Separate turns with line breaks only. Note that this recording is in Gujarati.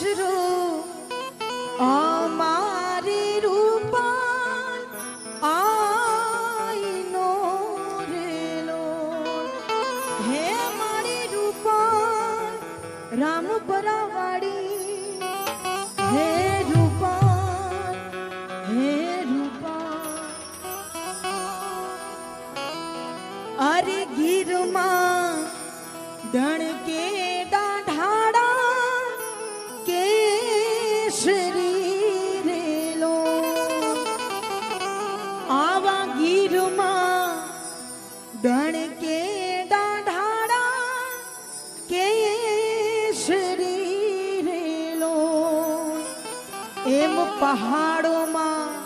આશરો અમારી રૂપાલ આઈનો રેલો હે મારી રૂપાલ રામ પરાવાડી હે રૂપાલ હે રૂપાલ અરે ગીરમાં ધણ કે ધણ કે ડાઢાડા કેસરી રેલો એમ પહાડોમાં